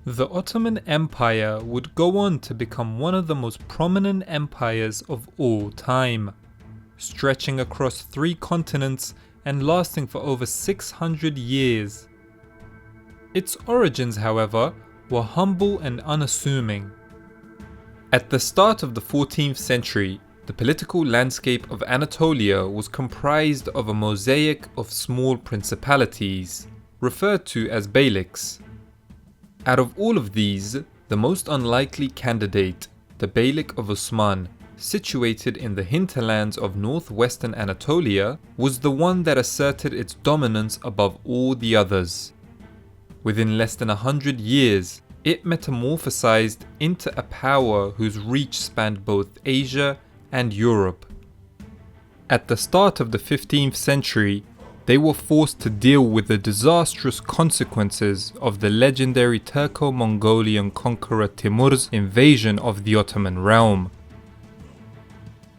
The Ottoman Empire would go on to become one of the most prominent empires of all time, stretching across 3 continents and lasting for over 600 years. Its origins, however, were humble and unassuming. At the start of the 14th century, the political landscape of Anatolia was comprised of a mosaic of small principalities, referred to as beyliks. Out of all of these, the most unlikely candidate, the Beylik of Osman, situated in the hinterlands of northwestern Anatolia, was the one that asserted its dominance above all the others. Within less than 100 years, it metamorphosized into a power whose reach spanned both Asia and Europe. At the start of the 15th century, they were forced to deal with the disastrous consequences of the legendary Turco-Mongolian conqueror Timur's invasion of the Ottoman realm.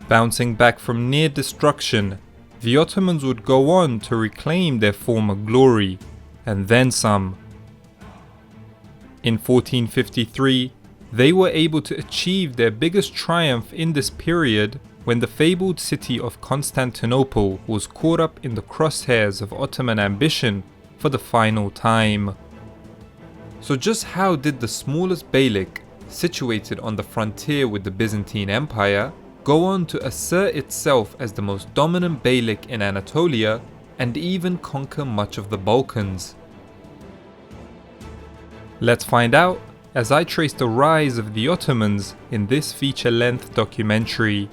Bouncing back from near destruction, the Ottomans would go on to reclaim their former glory, and then some. In 1453, they were able to achieve their biggest triumph in this period when the fabled city of Constantinople was caught up in the crosshairs of Ottoman ambition for the final time. So just how did the smallest beylik, situated on the frontier with the Byzantine Empire, go on to assert itself as the most dominant beylik in Anatolia and even conquer much of the Balkans? Let's find out as I trace the rise of the Ottomans in this feature-length documentary.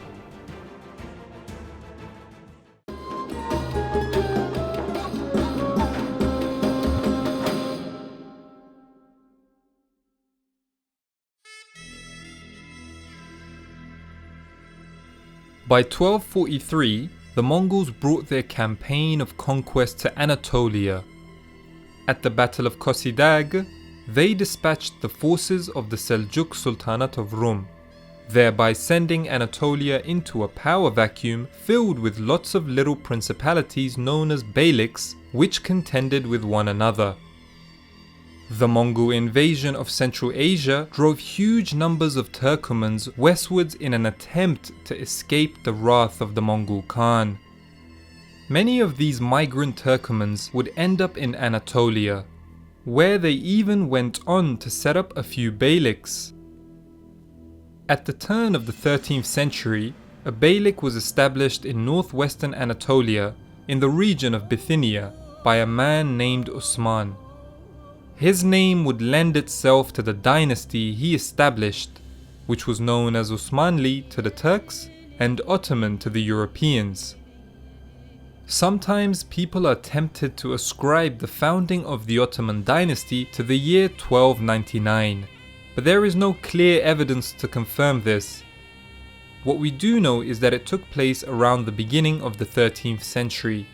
By 1243, the Mongols brought their campaign of conquest to Anatolia. At the Battle of Kosidag, they dispatched the forces of the Seljuk Sultanate of Rum, thereby sending Anatolia into a power vacuum filled with lots of little principalities known as beyliks, which contended with one another. The Mongol invasion of Central Asia drove huge numbers of Turkomans westwards in an attempt to escape the wrath of the Mongol Khan. Many of these migrant Turkomans would end up in Anatolia, where they even went on to set up a few beyliks. At the turn of the 13th century, a beylik was established in northwestern Anatolia in the region of Bithynia by a man named Osman. His name would lend itself to the dynasty he established, which was known as Osmanli to the Turks and Ottoman to the Europeans. Sometimes people are tempted to ascribe the founding of the Ottoman dynasty to the year 1299, but there is no clear evidence to confirm this. What we do know is that it took place around the beginning of the 13th century.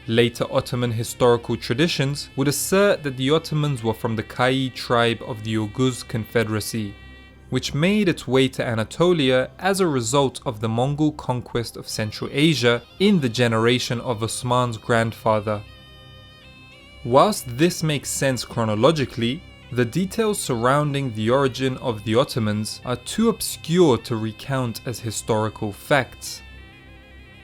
Later Ottoman historical traditions would assert that the Ottomans were from the Kai tribe of the Oghuz Confederacy, which made its way to Anatolia as a result of the Mongol conquest of Central Asia in the generation of Osman's grandfather. Whilst this makes sense chronologically, the details surrounding the origin of the Ottomans are too obscure to recount as historical facts.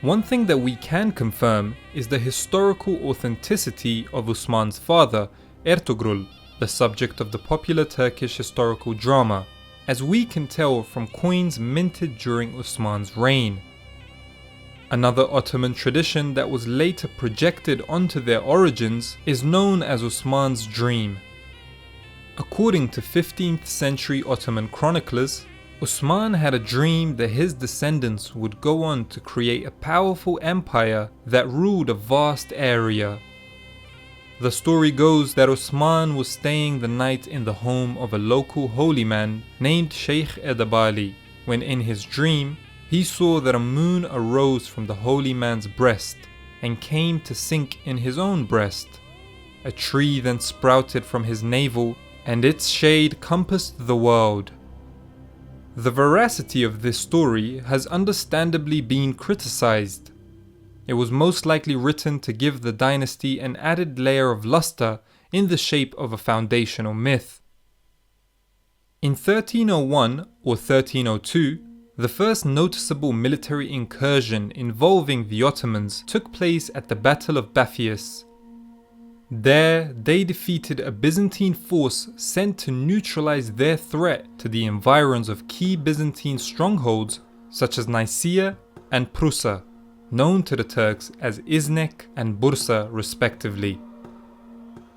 One thing that we can confirm is the historical authenticity of Osman's father, Ertugrul, the subject of the popular Turkish historical drama, as we can tell from coins minted during Osman's reign. Another Ottoman tradition that was later projected onto their origins is known as Osman's dream. According to 15th century Ottoman chroniclers, Osman had a dream that his descendants would go on to create a powerful empire that ruled a vast area. The story goes that Osman was staying the night in the home of a local holy man named Sheikh Edebali, when in his dream he saw that a moon arose from the holy man's breast and came to sink in his own breast. A tree then sprouted from his navel, and its shade compassed the world. The veracity of this story has understandably been criticized. It was most likely written to give the dynasty an added layer of luster in the shape of a foundational myth, In 1301 or 1302, the first noticeable military incursion involving the Ottomans took place at the Battle of Baphius. There, they defeated a Byzantine force sent to neutralize their threat to the environs of key Byzantine strongholds such as Nicaea and Prusa, known to the Turks as Iznik and Bursa respectively.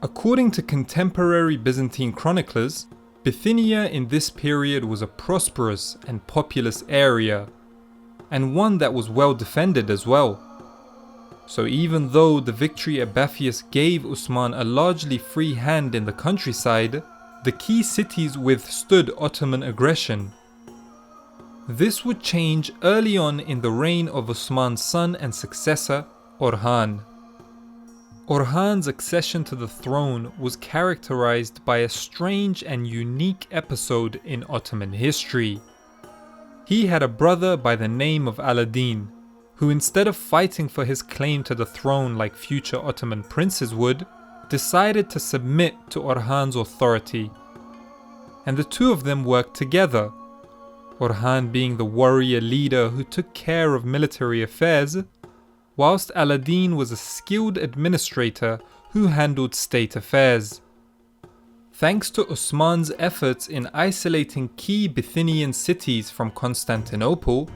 According to contemporary Byzantine chroniclers, Bithynia in this period was a prosperous and populous area, and one that was well defended as well. So even though the victory at Baphius gave Osman a largely free hand in the countryside, the key cities withstood Ottoman aggression. This would change early on in the reign of Osman's son and successor, Orhan. Orhan's accession to the throne was characterized by a strange and unique episode in Ottoman history. He had a brother by the name of Al-Din, who instead of fighting for his claim to the throne like future Ottoman princes would, decided to submit to Orhan's authority. And the two of them worked together, Orhan being the warrior leader who took care of military affairs, whilst Al-Din was a skilled administrator who handled state affairs. Thanks to Osman's efforts in isolating key Bithynian cities from Constantinople,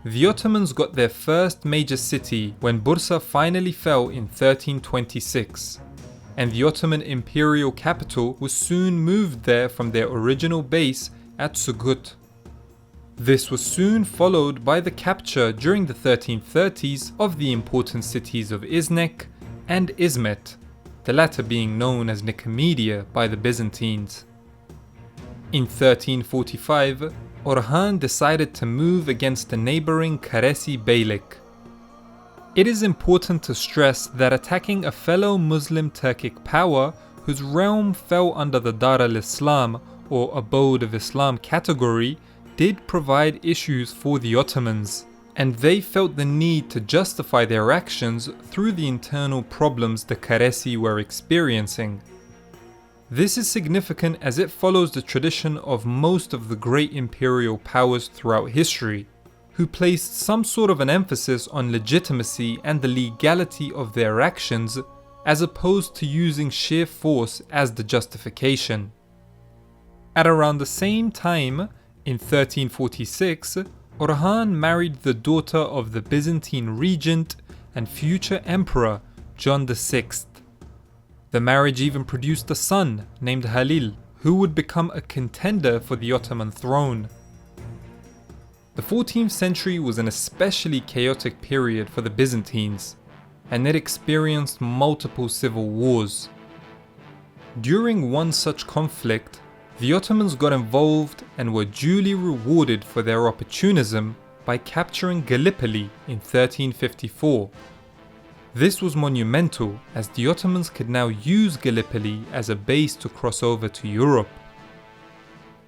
the Ottomans got their first major city when Bursa finally fell in 1326, and the Ottoman imperial capital was soon moved there from their original base at Sugut. This was soon followed by the capture during the 1330s of the important cities of Iznik and Izmit, the latter being known as Nicomedia by the Byzantines. In 1345, Orhan decided to move against the neighbouring Karesi beylik. It is important to stress that attacking a fellow Muslim Turkic power whose realm fell under the Dar al-Islam or Abode of Islam category did provide issues for the Ottomans, and they felt the need to justify their actions through the internal problems the Karesi were experiencing. This is significant as it follows the tradition of most of the great imperial powers throughout history, who placed some sort of an emphasis on legitimacy and the legality of their actions, as opposed to using sheer force as the justification. At around the same time, in 1346, Orhan married the daughter of the Byzantine regent and future emperor John VI. The marriage even produced a son named Halil, who would become a contender for the Ottoman throne. The 14th century was an especially chaotic period for the Byzantines, and it experienced multiple civil wars. During one such conflict, the Ottomans got involved and were duly rewarded for their opportunism by capturing Gallipoli in 1354. This was monumental as the Ottomans could now use Gallipoli as a base to cross over to Europe.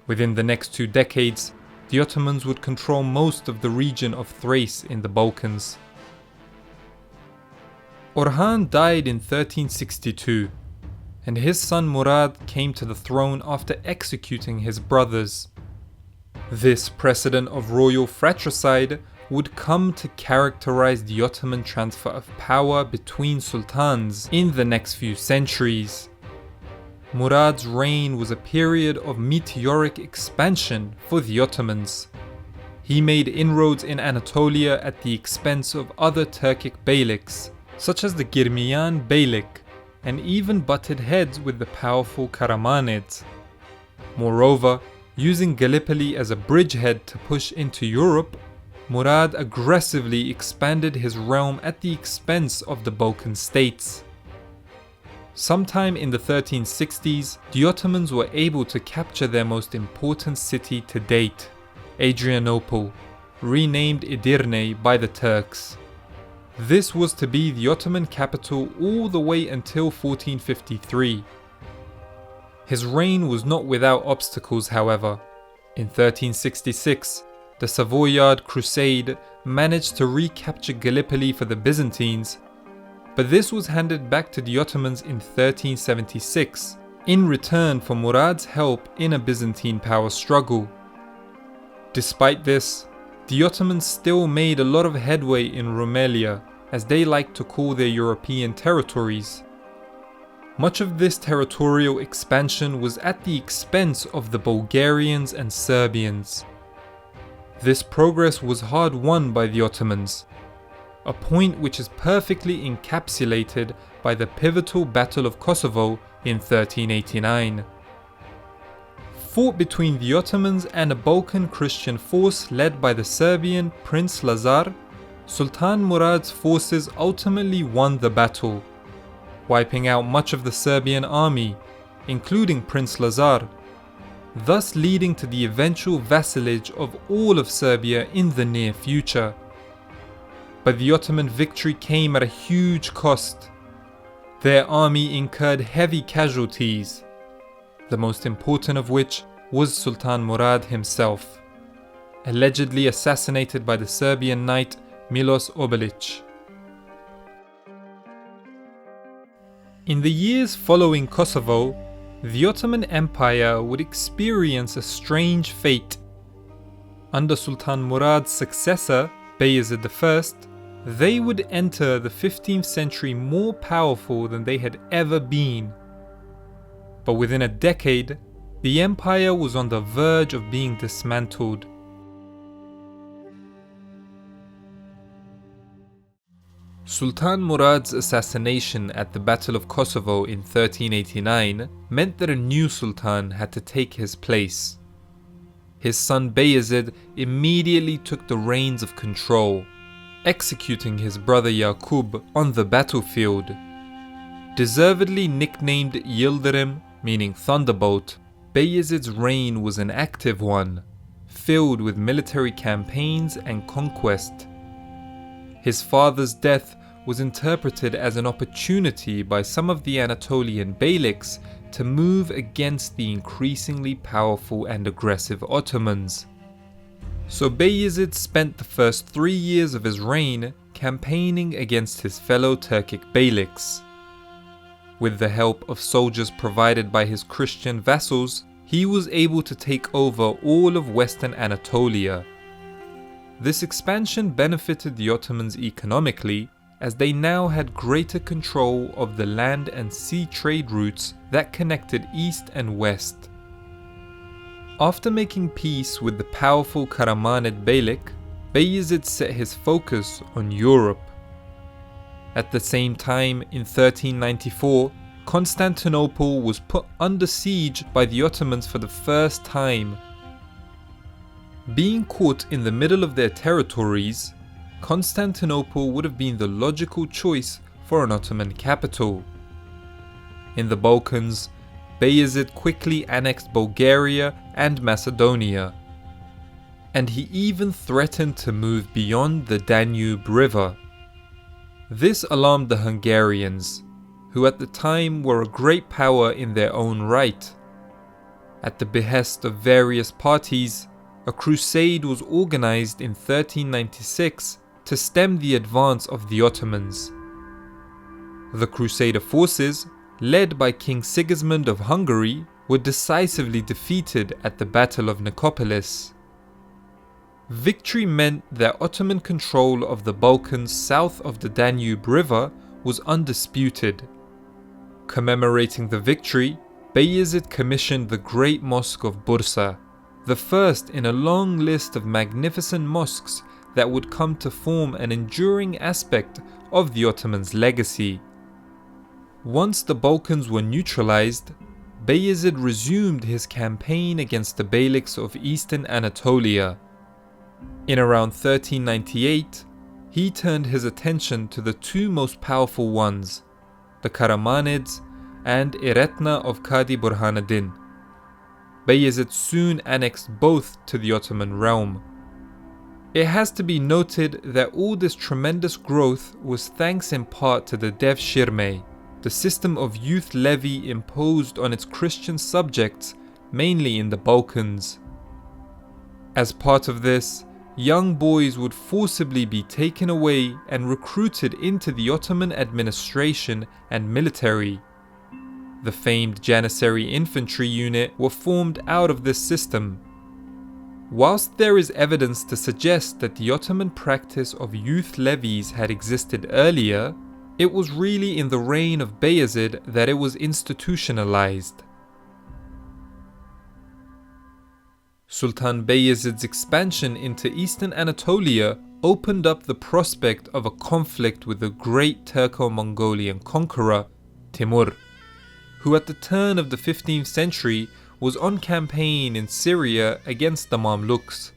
Within the next 2 decades, the Ottomans would control most of the region of Thrace in the Balkans. Orhan died in 1362. And his son Murad came to the throne after executing his brothers. This precedent of royal fratricide would come to characterize the Ottoman transfer of power between sultans in the next few centuries. Murad's reign was a period of meteoric expansion for the Ottomans. He made inroads in Anatolia at the expense of other Turkic beyliks, such as the Girmiyan beylik, and even butted heads with the powerful Karamanids. Moreover, using Gallipoli as a bridgehead to push into Europe, Murad aggressively expanded his realm at the expense of the Balkan states. Sometime in the 1360s, the Ottomans were able to capture their most important city to date, Adrianople, renamed Edirne by the Turks. This was to be the Ottoman capital all the way until 1453. His reign was not without obstacles, however. In 1366, the Savoyard Crusade managed to recapture Gallipoli for the Byzantines, but this was handed back to the Ottomans in 1376 in return for Murad's help in a Byzantine power struggle. Despite this, the Ottomans still made a lot of headway in Rumelia, as they liked to call their European territories. Much of this territorial expansion was at the expense of the Bulgarians and Serbians. This progress was hard won by the Ottomans, a point which is perfectly encapsulated by the pivotal Battle of Kosovo in 1389. Fought between the Ottomans and a Balkan Christian force led by the Serbian Prince Lazar, Sultan Murad's forces ultimately won the battle, wiping out much of the Serbian army, including Prince Lazar, thus leading to the eventual vassalage of all of Serbia in the near future. But the Ottoman victory came at a huge cost. Their army incurred heavy casualties, the most important of which was Sultan Murad himself, allegedly assassinated by the Serbian knight Milos Obilic. In the years following Kosovo, the Ottoman Empire would experience a strange fate. Under Sultan Murad's successor, Bayezid I, they would enter the 15th century more powerful than they had ever been. But within a decade, the empire was on the verge of being dismantled. Sultan Murad's assassination at the Battle of Kosovo in 1389 meant that a new sultan had to take his place. His son Bayezid immediately took the reins of control, executing his brother Yaqub on the battlefield. Deservedly nicknamed Yildirim, meaning thunderbolt, Bayezid's reign was an active one, filled with military campaigns and conquest. His father's death was interpreted as an opportunity by some of the Anatolian beyliks to move against the increasingly powerful and aggressive Ottomans. So Bayezid spent the first 3 years of his reign campaigning against his fellow Turkic beyliks. With the help of soldiers provided by his Christian vassals, he was able to take over all of western Anatolia. This expansion benefited the Ottomans economically, as they now had greater control of the land and sea trade routes that connected east and west. After making peace with the powerful Karamanid Beylik, Bayezid set his focus on Europe. At the same time, in 1394, Constantinople was put under siege by the Ottomans for the first time. Being caught in the middle of their territories, Constantinople would have been the logical choice for an Ottoman capital. In the Balkans, Bayezid quickly annexed Bulgaria and Macedonia, and he even threatened to move beyond the Danube River. This alarmed the Hungarians, who at the time were a great power in their own right. At the behest of various parties, a crusade was organized in 1396 to stem the advance of the Ottomans. The Crusader forces, led by King Sigismund of Hungary, were decisively defeated at the Battle of Nicopolis. Victory meant that Ottoman control of the Balkans south of the Danube River was undisputed. Commemorating the victory, Bayezid commissioned the Great Mosque of Bursa, the first in a long list of magnificent mosques that would come to form an enduring aspect of the Ottomans' legacy. Once the Balkans were neutralized, Bayezid resumed his campaign against the beyliks of eastern Anatolia. In around 1398, he turned his attention to the two most powerful ones, the Karamanids and Eretna of Qadi Burhanuddin. Bayezid soon annexed both to the Ottoman realm. It has to be noted that all this tremendous growth was thanks in part to the Devshirme, the system of youth levy imposed on its Christian subjects, mainly in the Balkans. As part of this, young boys would forcibly be taken away and recruited into the Ottoman administration and military. the famed Janissary infantry unit, were formed out of this system. Whilst there is evidence to suggest that the Ottoman practice of youth levies had existed earlier, it was really in the reign of Bayezid that it was institutionalized. Sultan Bayezid's expansion into eastern Anatolia opened up the prospect of a conflict with the great Turco-Mongolian conqueror, Timur, who at the turn of the 15th century was on campaign in Syria against the Mamluks.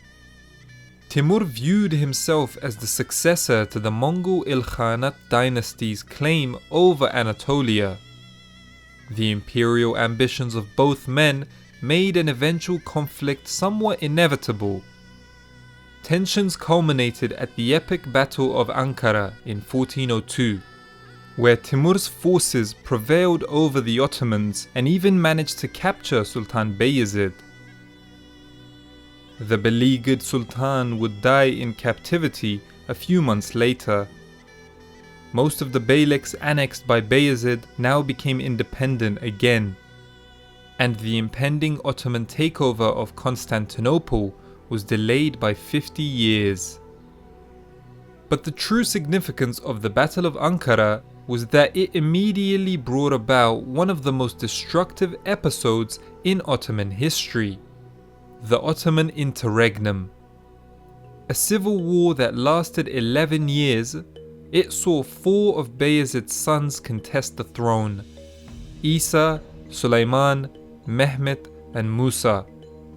Timur viewed himself as the successor to the Mongol Ilkhanate dynasty's claim over Anatolia. The imperial ambitions of both men made an eventual conflict somewhat inevitable. Tensions culminated at the epic Battle of Ankara in 1402, where Timur's forces prevailed over the Ottomans and even managed to capture Sultan Bayezid. The beleaguered Sultan would die in captivity a few months later. Most of the beyliks annexed by Bayezid now became independent again, and the impending Ottoman takeover of Constantinople was delayed by 50 years. But the true significance of the Battle of Ankara was that it immediately brought about one of the most destructive episodes in Ottoman history, the Ottoman Interregnum. A civil war that lasted 11 years, it saw 4 of Bayezid's sons contest the throne: Isa, Suleiman, Mehmed and Musa.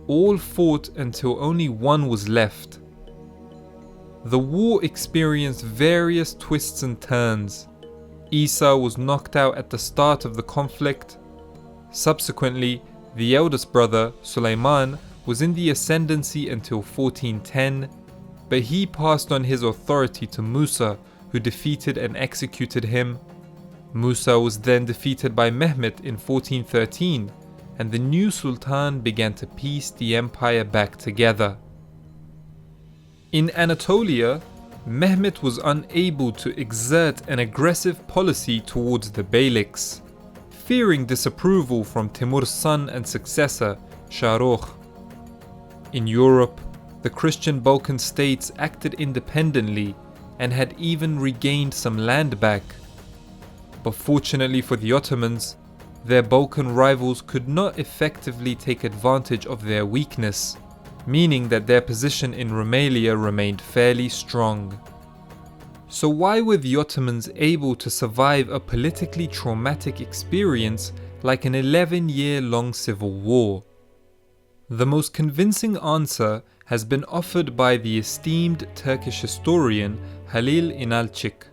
All fought until only one was left. The war experienced various twists and turns. Isa was knocked out at the start of the conflict. Subsequently, the eldest brother, Suleiman, was in the ascendancy until 1410, but he passed on his authority to Musa, who defeated and executed him. Musa was then defeated by Mehmed in 1413, and the new sultan began to piece the empire back together. In Anatolia, Mehmed was unable to exert an aggressive policy towards the beyliks, fearing disapproval from Timur's son and successor, Shahrukh. In Europe, the Christian Balkan states acted independently and had even regained some land back. But fortunately for the Ottomans, their Balkan rivals could not effectively take advantage of their weakness, meaning that their position in Rumelia remained fairly strong. So why were the Ottomans able to survive a politically traumatic experience like an 11-year-long civil war? The most convincing answer has been offered by the esteemed Turkish historian Halil İnalcık,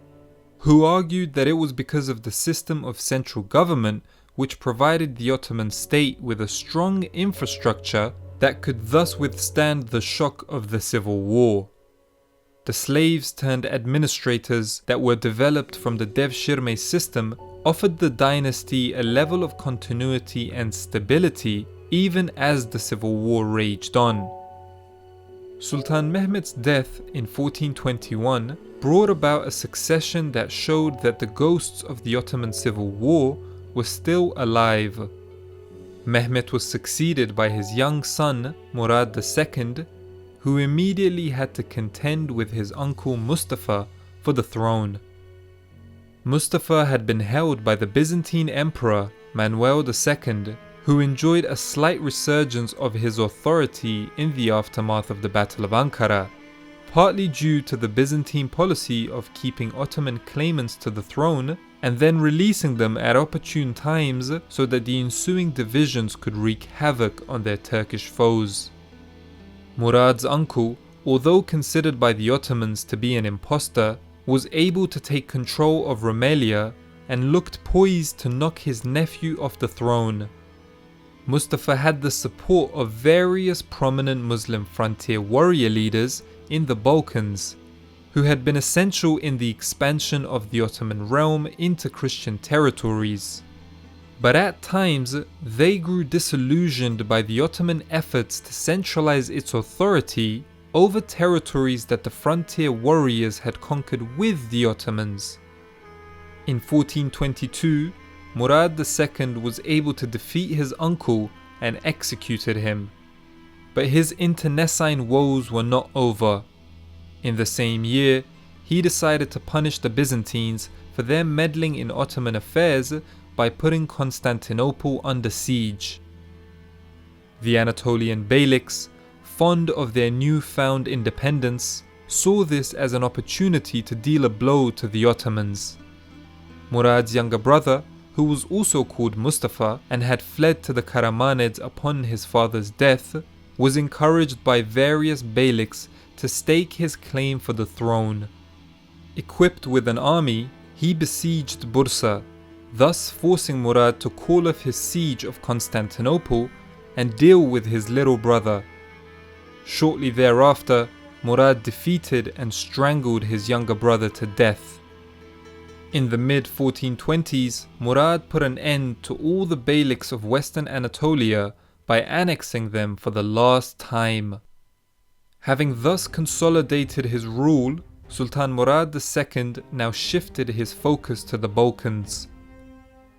who argued that it was because of the system of central government which provided the Ottoman state with a strong infrastructure that could thus withstand the shock of the civil war. The slaves turned administrators that were developed from the Devshirme system offered the dynasty a level of continuity and stability even as the civil war raged on. Sultan Mehmed's death in 1421 brought about a succession that showed that the ghosts of the Ottoman civil war were still alive. Mehmed was succeeded by his young son, Murad II, who immediately had to contend with his uncle Mustafa for the throne. Mustafa had been held by the Byzantine Emperor, Manuel II, who enjoyed a slight resurgence of his authority in the aftermath of the Battle of Ankara, partly due to the Byzantine policy of keeping Ottoman claimants to the throne and then releasing them at opportune times so that the ensuing divisions could wreak havoc on their Turkish foes. Murad's uncle, although considered by the Ottomans to be an impostor, was able to take control of Rumelia and looked poised to knock his nephew off the throne. Mustafa had the support of various prominent Muslim frontier warrior leaders in the Balkans, who had been essential in the expansion of the Ottoman realm into Christian territories. But at times, they grew disillusioned by the Ottoman efforts to centralize its authority over territories that the frontier warriors had conquered with the Ottomans. In 1422, Murad II was able to defeat his uncle and executed him. But his internecine woes were not over. In the same year, he decided to punish the Byzantines for their meddling in Ottoman affairs by putting Constantinople under siege. The Anatolian beyliks, fond of their newfound independence, saw this as an opportunity to deal a blow to the Ottomans. Murad's younger brother, who was also called Mustafa and had fled to the Karamanids upon his father's death, was encouraged by various beyliks to stake his claim for the throne. Equipped with an army, he besieged Bursa, thus forcing Murad to call off his siege of Constantinople and deal with his little brother. Shortly thereafter, Murad defeated and strangled his younger brother to death. In the mid-1420s, Murad put an end to all the beyliks of Western Anatolia by annexing them for the last time. Having thus consolidated his rule, Sultan Murad II now shifted his focus to the Balkans.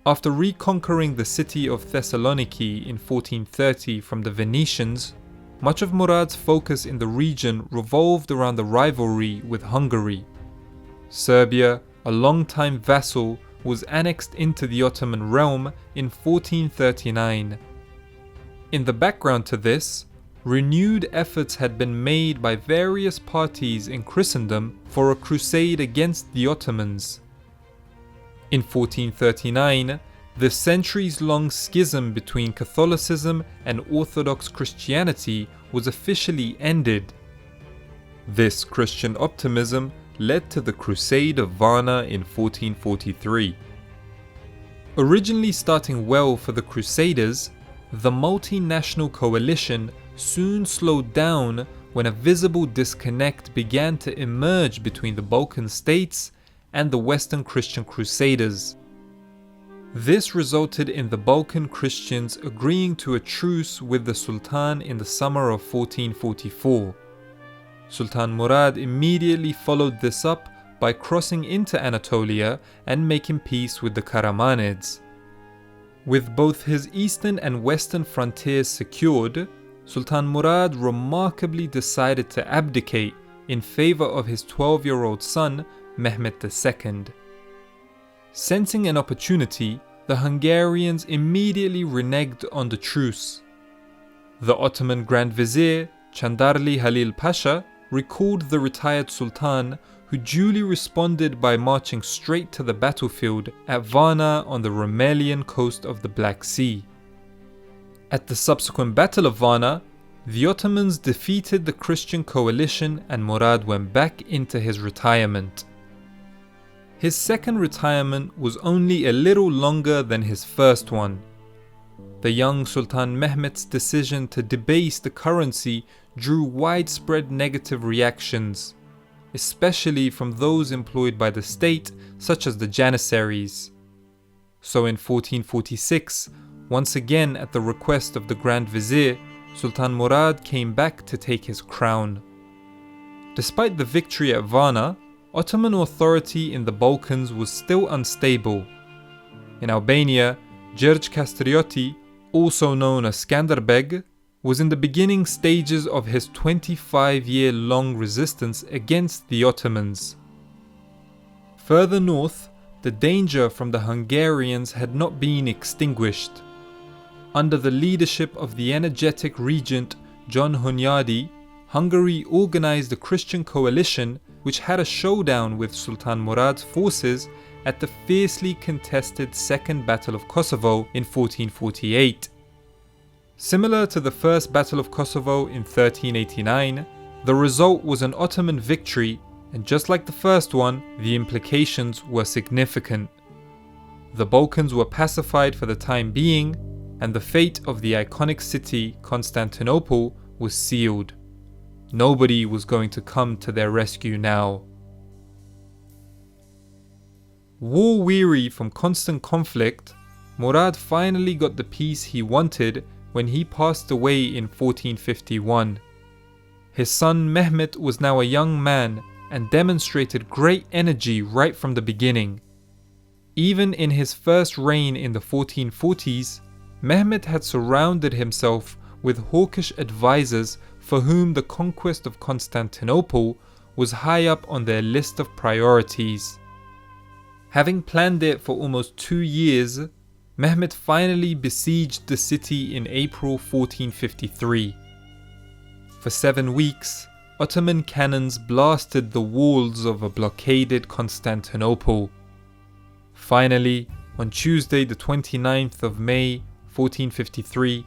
After reconquering the city of Thessaloniki in 1430 from the Venetians, much of Murad's focus in the region revolved around the rivalry with Hungary. Serbia, a long-time vassal, was annexed into the Ottoman realm in 1439. In the background to this, renewed efforts had been made by various parties in Christendom for a crusade against the Ottomans. In 1439, the centuries-long schism between Catholicism and Orthodox Christianity was officially ended. This Christian optimism led to the Crusade of Varna in 1443. Originally starting well for the Crusaders, the multinational coalition soon slowed down when a visible disconnect began to emerge between the Balkan states and the Western Christian Crusaders. This resulted in the Balkan Christians agreeing to a truce with the Sultan in the summer of 1444. Sultan Murad immediately followed this up by crossing into Anatolia and making peace with the Karamanids. With both his eastern and western frontiers secured, Sultan Murad remarkably decided to abdicate in favor of his 12-year-old son, Mehmed II. Sensing an opportunity, the Hungarians immediately reneged on the truce. The Ottoman Grand Vizier, Chandarli Halil Pasha, recalled the retired Sultan, who duly responded by marching straight to the battlefield at Varna on the Rumelian coast of the Black Sea. At the subsequent Battle of Varna, the Ottomans defeated the Christian coalition and Murad went back into his retirement. His second retirement was only a little longer than his first one. The young Sultan Mehmed's decision to debase the currency drew widespread negative reactions, especially from those employed by the state, such as the Janissaries. So in 1446, once again at the request of the Grand Vizier, Sultan Murad came back to take his crown. Despite the victory at Varna, Ottoman authority in the Balkans was still unstable. In Albania, Gjergj Kastrioti, also known as Skanderbeg, was in the beginning stages of his 25-year-long resistance against the Ottomans. Further north, the danger from the Hungarians had not been extinguished. Under the leadership of the energetic regent John Hunyadi, Hungary organized a Christian coalition which had a showdown with Sultan Murad's forces at the fiercely contested Second Battle of Kosovo in 1448. Similar to the First Battle of Kosovo in 1389, the result was an Ottoman victory, and just like the first one, the implications were significant. The Balkans were pacified for the time being, and the fate of the iconic city, Constantinople, was sealed. Nobody was going to come to their rescue now. War-weary from constant conflict, Murad finally got the peace he wanted when he passed away in 1451. His son Mehmed was now a young man and demonstrated great energy right from the beginning. Even in his first reign in the 1440s, Mehmed had surrounded himself with hawkish advisors for whom the conquest of Constantinople was high up on their list of priorities. Having planned it for almost 2 years, Mehmed finally besieged the city in April 1453. For 7 weeks, Ottoman cannons blasted the walls of a blockaded Constantinople. Finally, on Tuesday the 29th of May 1453,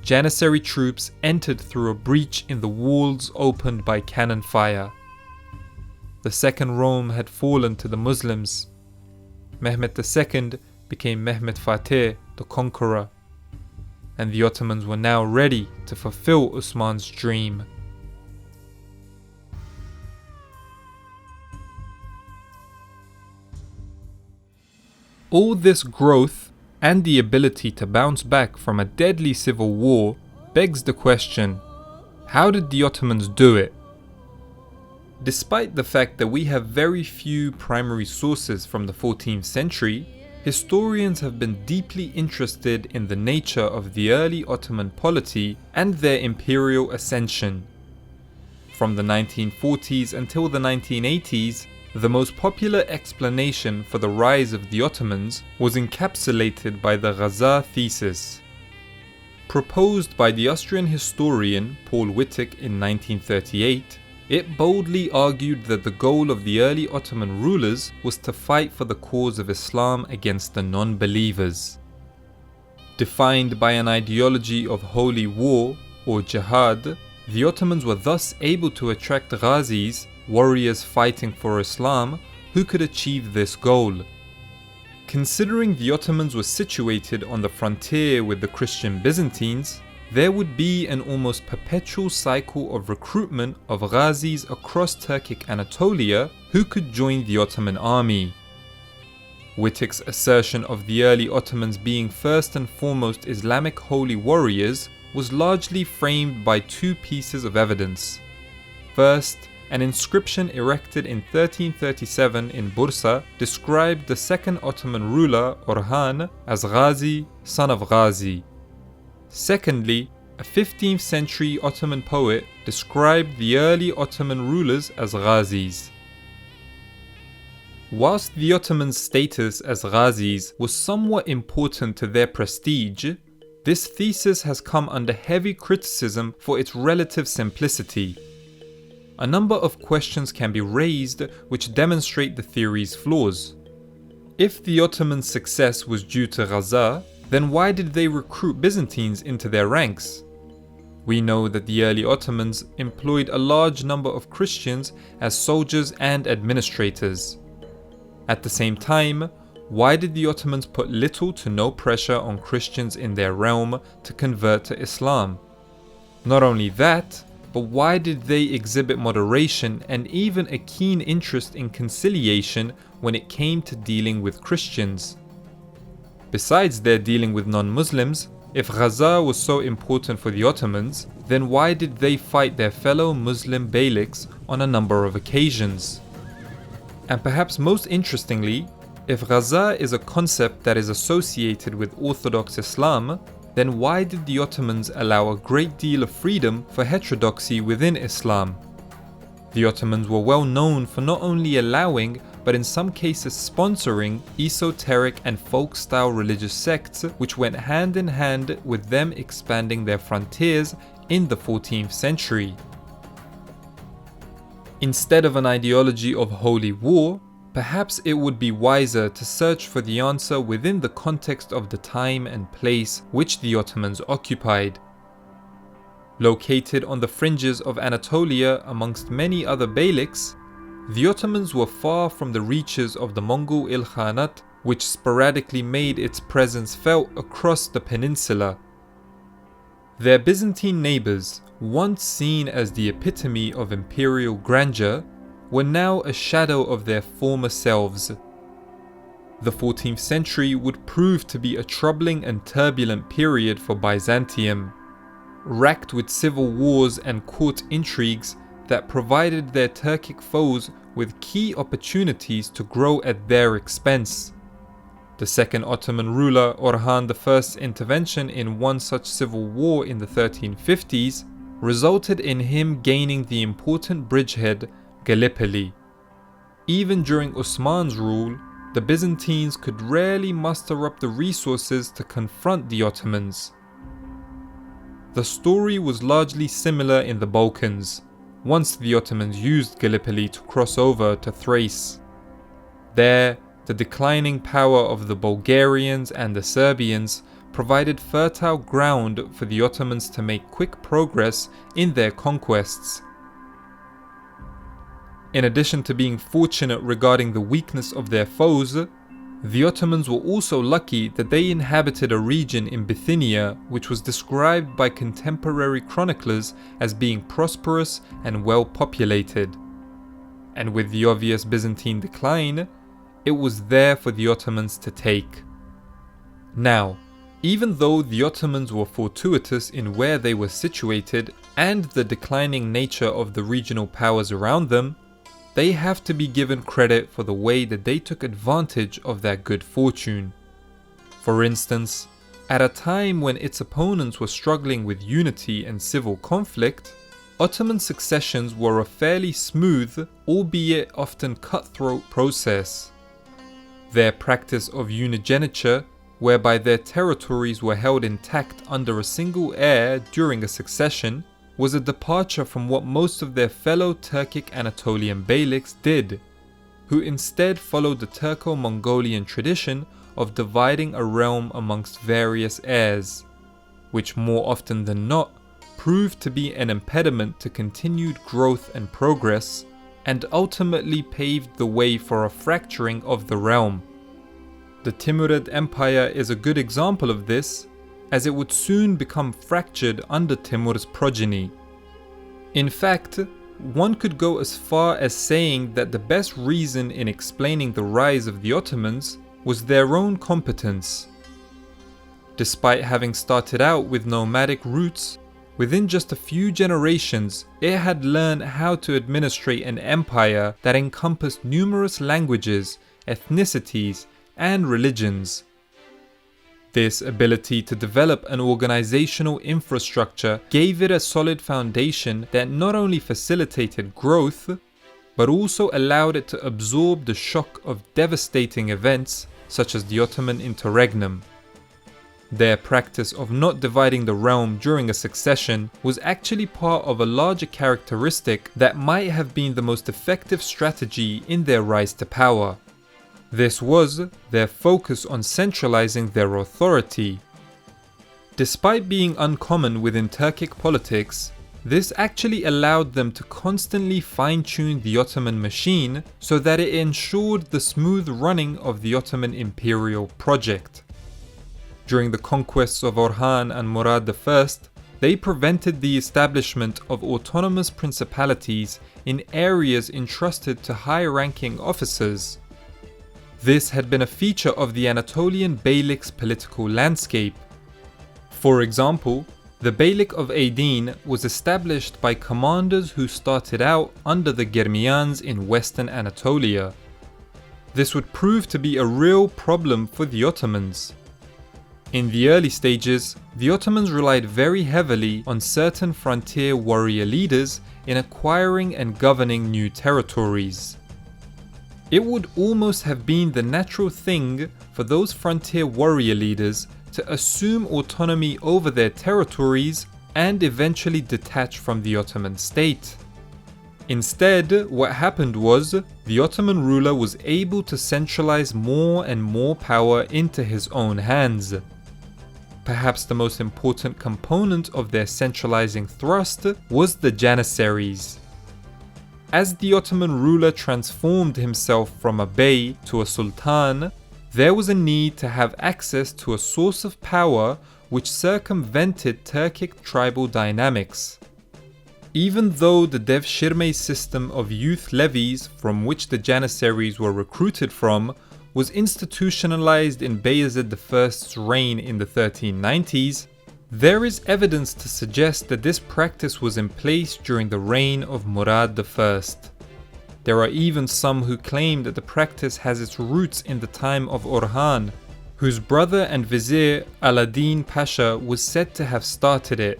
Janissary troops entered through a breach in the walls opened by cannon fire. The Second Rome had fallen to the Muslims. Mehmed II became Mehmed Fateh, the conqueror, and the Ottomans were now ready to fulfill Osman's dream. All this growth and the ability to bounce back from a deadly civil war begs the question, how did the Ottomans do it? Despite the fact that we have very few primary sources from the 14th century, historians have been deeply interested in the nature of the early Ottoman polity and their imperial ascension. From the 1940s until the 1980s, the most popular explanation for the rise of the Ottomans was encapsulated by the Ghaza thesis. Proposed by the Austrian historian Paul Wittig in 1938, it boldly argued that the goal of the early Ottoman rulers was to fight for the cause of Islam against the non-believers. Defined by an ideology of holy war or jihad, the Ottomans were thus able to attract Ghazis, warriors fighting for Islam, who could achieve this goal. Considering the Ottomans were situated on the frontier with the Christian Byzantines, there would be an almost perpetual cycle of recruitment of Ghazis across Turkic Anatolia who could join the Ottoman army. Wittig's assertion of the early Ottomans being first and foremost Islamic holy warriors was largely framed by 2 pieces of evidence. First, an inscription erected in 1337 in Bursa described the second Ottoman ruler, Orhan, as Ghazi, son of Ghazi. Secondly, a 15th century Ottoman poet described the early Ottoman rulers as Ghazis. Whilst the Ottomans' status as Ghazis was somewhat important to their prestige, this thesis has come under heavy criticism for its relative simplicity. A number of questions can be raised which demonstrate the theory's flaws. If the Ottoman success was due to Ghaza, then why did they recruit Byzantines into their ranks? We know that the early Ottomans employed a large number of Christians as soldiers and administrators. At the same time, why did the Ottomans put little to no pressure on Christians in their realm to convert to Islam? Not only that, but why did they exhibit moderation and even a keen interest in conciliation when it came to dealing with Christians? Besides their dealing with non-Muslims, if Ghaza was so important for the Ottomans, then why did they fight their fellow Muslim beyliks on a number of occasions? And perhaps most interestingly, if Ghaza is a concept that is associated with Orthodox Islam, then why did the Ottomans allow a great deal of freedom for heterodoxy within Islam? The Ottomans were well known for not only allowing, but in some cases sponsoring, esoteric and folk-style religious sects which went hand in hand with them expanding their frontiers in the 14th century. Instead of an ideology of holy war, perhaps it would be wiser to search for the answer within the context of the time and place which the Ottomans occupied. Located on the fringes of Anatolia amongst many other beyliks, the Ottomans were far from the reaches of the Mongol Ilkhanate, which sporadically made its presence felt across the peninsula. Their Byzantine neighbours, once seen as the epitome of imperial grandeur, were now a shadow of their former selves. The 14th century would prove to be a troubling and turbulent period for Byzantium, racked with civil wars and court intrigues that provided their Turkic foes with key opportunities to grow at their expense. The second Ottoman ruler, Orhan I's intervention in one such civil war in the 1350s resulted in him gaining the important bridgehead Gallipoli. Even during Osman's rule, the Byzantines could rarely muster up the resources to confront the Ottomans. The story was largely similar in the Balkans, once the Ottomans used Gallipoli to cross over to Thrace. There, the declining power of the Bulgarians and the Serbians provided fertile ground for the Ottomans to make quick progress in their conquests. In addition to being fortunate regarding the weakness of their foes, the Ottomans were also lucky that they inhabited a region in Bithynia which was described by contemporary chroniclers as being prosperous and well populated. And with the obvious Byzantine decline, it was there for the Ottomans to take. Now, even though the Ottomans were fortuitous in where they were situated and the declining nature of the regional powers around them, they have to be given credit for the way that they took advantage of that good fortune. For instance, at a time when its opponents were struggling with unity and civil conflict, Ottoman successions were a fairly smooth, albeit often cutthroat process. Their practice of unigeniture, whereby their territories were held intact under a single heir during a succession, was a departure from what most of their fellow Turkic Anatolian beyliks did, who instead followed the Turco-Mongolian tradition of dividing a realm amongst various heirs, which more often than not proved to be an impediment to continued growth and progress, and ultimately paved the way for a fracturing of the realm. The Timurid Empire is a good example of this, as it would soon become fractured under Timur's progeny. In fact, one could go as far as saying that the best reason in explaining the rise of the Ottomans was their own competence. Despite having started out with nomadic roots, within just a few generations it had learned how to administrate an empire that encompassed numerous languages, ethnicities, and religions. This ability to develop an organizational infrastructure gave it a solid foundation that not only facilitated growth, but also allowed it to absorb the shock of devastating events such as the Ottoman interregnum. Their practice of not dividing the realm during a succession was actually part of a larger characteristic that might have been the most effective strategy in their rise to power. This was their focus on centralizing their authority. Despite being uncommon within Turkic politics, this actually allowed them to constantly fine-tune the Ottoman machine so that it ensured the smooth running of the Ottoman imperial project. During the conquests of Orhan and Murad I, they prevented the establishment of autonomous principalities in areas entrusted to high-ranking officers. This had been a feature of the Anatolian beylik's political landscape. For example, the beylik of Aydin was established by commanders who started out under the Germiyans in western Anatolia. This would prove to be a real problem for the Ottomans. In the early stages, the Ottomans relied very heavily on certain frontier warrior leaders in acquiring and governing new territories. It would almost have been the natural thing for those frontier warrior leaders to assume autonomy over their territories and eventually detach from the Ottoman state. Instead, what happened was, the Ottoman ruler was able to centralize more and more power into his own hands. Perhaps the most important component of their centralizing thrust was the Janissaries. As the Ottoman ruler transformed himself from a bey to a sultan, there was a need to have access to a source of power which circumvented Turkic tribal dynamics. Even though the devshirme system of youth levies from which the Janissaries were recruited from was institutionalized in Bayezid I's reign in the 1390s, there is evidence to suggest that this practice was in place during the reign of Murad I. There are even some who claim that the practice has its roots in the time of Orhan, whose brother and vizier Aladdin Pasha was said to have started it.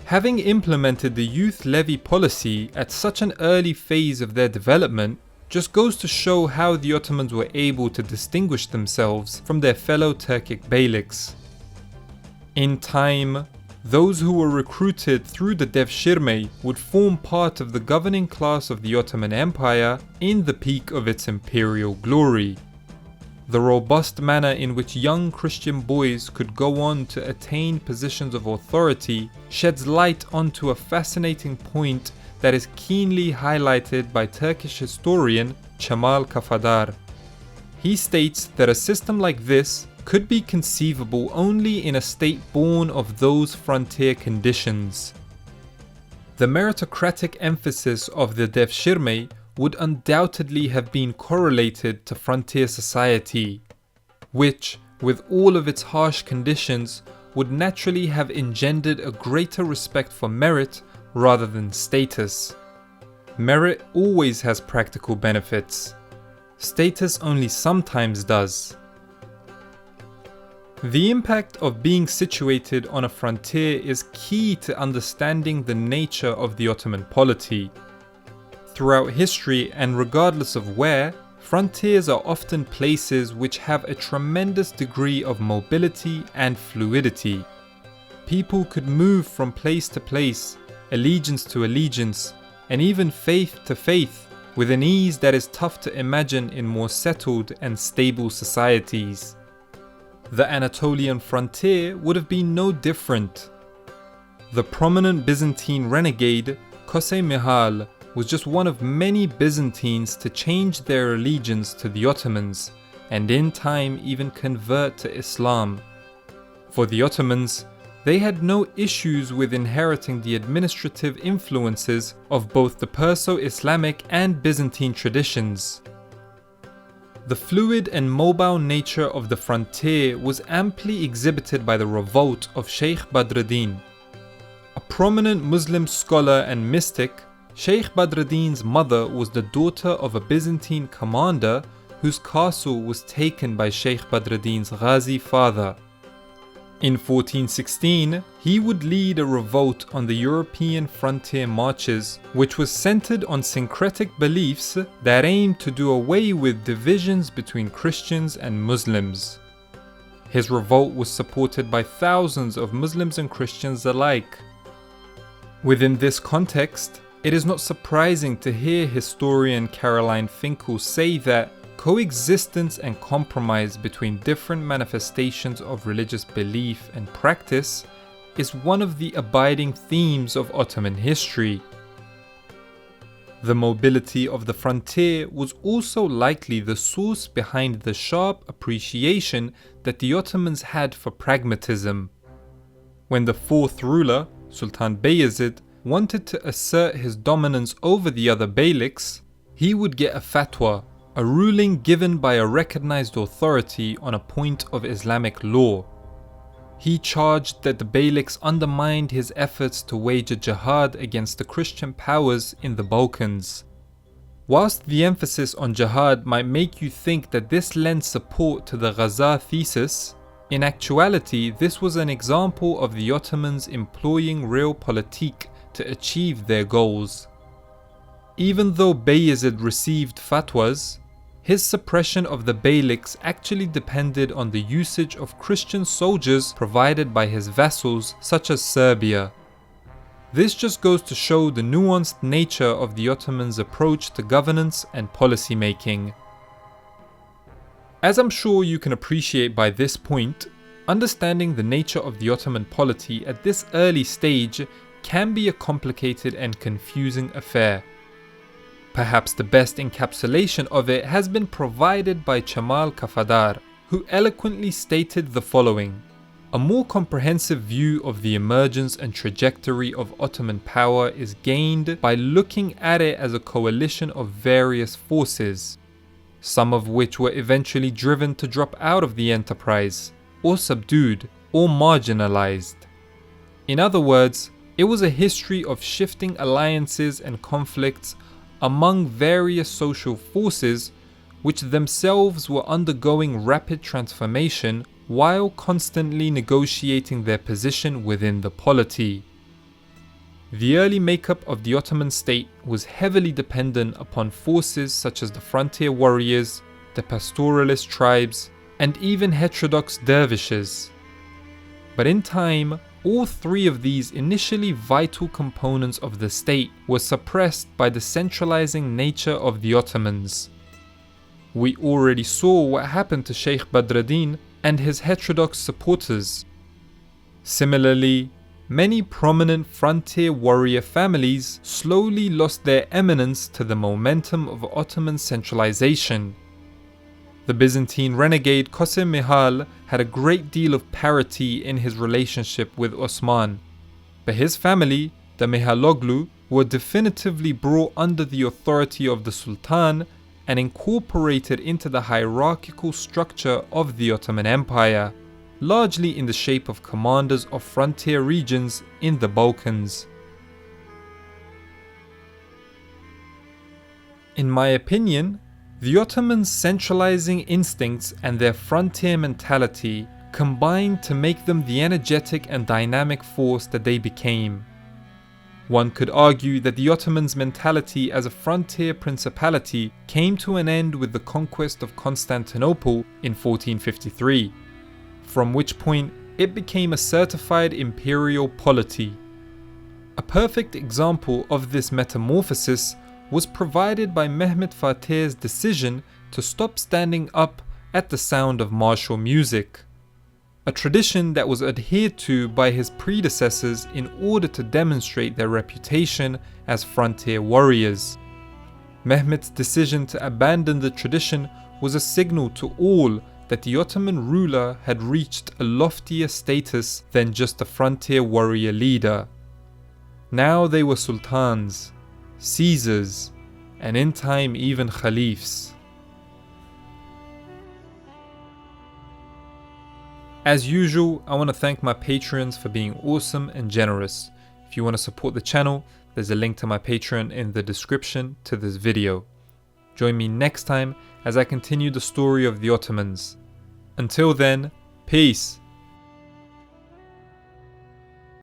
Having implemented the youth levy policy at such an early phase of their development just goes to show how the Ottomans were able to distinguish themselves from their fellow Turkic beyliks. In time, those who were recruited through the devshirme would form part of the governing class of the Ottoman Empire in the peak of its imperial glory. The robust manner in which young Christian boys could go on to attain positions of authority sheds light onto a fascinating point that is keenly highlighted by Turkish historian Kemal Kafadar. He states that a system like this could be conceivable only in a state born of those frontier conditions. The meritocratic emphasis of the devshirme would undoubtedly have been correlated to frontier society, which, with all of its harsh conditions, would naturally have engendered a greater respect for merit rather than status. Merit always has practical benefits. Status only sometimes does. The impact of being situated on a frontier is key to understanding the nature of the Ottoman polity. Throughout history, and regardless of where, frontiers are often places which have a tremendous degree of mobility and fluidity. People could move from place to place, allegiance to allegiance, and even faith to faith with an ease that is tough to imagine in more settled and stable societies. The Anatolian frontier would have been no different. The prominent Byzantine renegade, Kosei Mihal, was just one of many Byzantines to change their allegiance to the Ottomans, and in time even convert to Islam. For the Ottomans, they had no issues with inheriting the administrative influences of both the Perso-Islamic and Byzantine traditions. The fluid and mobile nature of the frontier was amply exhibited by the revolt of Sheikh Badruddin. A prominent Muslim scholar and mystic, Sheikh Badruddin's mother was the daughter of a Byzantine commander whose castle was taken by Sheikh Badruddin's Ghazi father. In 1416, he would lead a revolt on the European frontier marches, which was centered on syncretic beliefs that aimed to do away with divisions between Christians and Muslims. His revolt was supported by thousands of Muslims and Christians alike. Within this context, it is not surprising to hear historian Caroline Finkel say that coexistence and compromise between different manifestations of religious belief and practice is one of the abiding themes of Ottoman history. The mobility of the frontier was also likely the source behind the sharp appreciation that the Ottomans had for pragmatism. When the fourth ruler, Sultan Bayezid, wanted to assert his dominance over the other beyliks, he would get a fatwa, a ruling given by a recognized authority on a point of Islamic law. He charged that the beyliks undermined his efforts to wage a jihad against the Christian powers in the Balkans. Whilst the emphasis on jihad might make you think that this lends support to the Ghaza thesis, in actuality this was an example of the Ottomans employing realpolitik to achieve their goals. Even though Bayezid received fatwas, his suppression of the beyliks actually depended on the usage of Christian soldiers provided by his vassals such as Serbia. This just goes to show the nuanced nature of the Ottomans' approach to governance and policy making. As I'm sure you can appreciate by this point, understanding the nature of the Ottoman polity at this early stage can be a complicated and confusing affair. Perhaps the best encapsulation of it has been provided by Kemal Kafadar, who eloquently stated the following: "A more comprehensive view of the emergence and trajectory of Ottoman power is gained by looking at it as a coalition of various forces, some of which were eventually driven to drop out of the enterprise, or subdued, or marginalized. In other words, it was a history of shifting alliances and conflicts among various social forces which themselves were undergoing rapid transformation while constantly negotiating their position within the polity. The early makeup of the Ottoman state was heavily dependent upon forces such as the frontier warriors, the pastoralist tribes, and even heterodox dervishes. But in time, all three of these initially vital components of the state were suppressed by the centralizing nature of the Ottomans. We already saw what happened to Sheikh Badruddin and his heterodox supporters. Similarly, many prominent frontier warrior families slowly lost their eminence to the momentum of Ottoman centralization. The Byzantine renegade Qasim Mihal had a great deal of parity in his relationship with Osman, but his family, the Mihaloglu, were definitively brought under the authority of the Sultan and incorporated into the hierarchical structure of the Ottoman Empire, largely in the shape of commanders of frontier regions in the Balkans. In my opinion, the Ottomans' centralizing instincts and their frontier mentality combined to make them the energetic and dynamic force that they became. One could argue that the Ottomans' mentality as a frontier principality came to an end with the conquest of Constantinople in 1453, from which point it became a certified imperial polity. A perfect example of this metamorphosis was provided by Mehmed Fatih's decision to stop standing up at the sound of martial music, a tradition that was adhered to by his predecessors in order to demonstrate their reputation as frontier warriors. Mehmed's decision to abandon the tradition was a signal to all that the Ottoman ruler had reached a loftier status than just a frontier warrior leader. Now they were sultans, Caesars, and in time even Khalifs. As usual, I want to thank my patrons for being awesome and generous. If you want to support the channel, there's a link to my Patreon in the description to this video. Join me next time as I continue the story of the Ottomans. Until then, peace.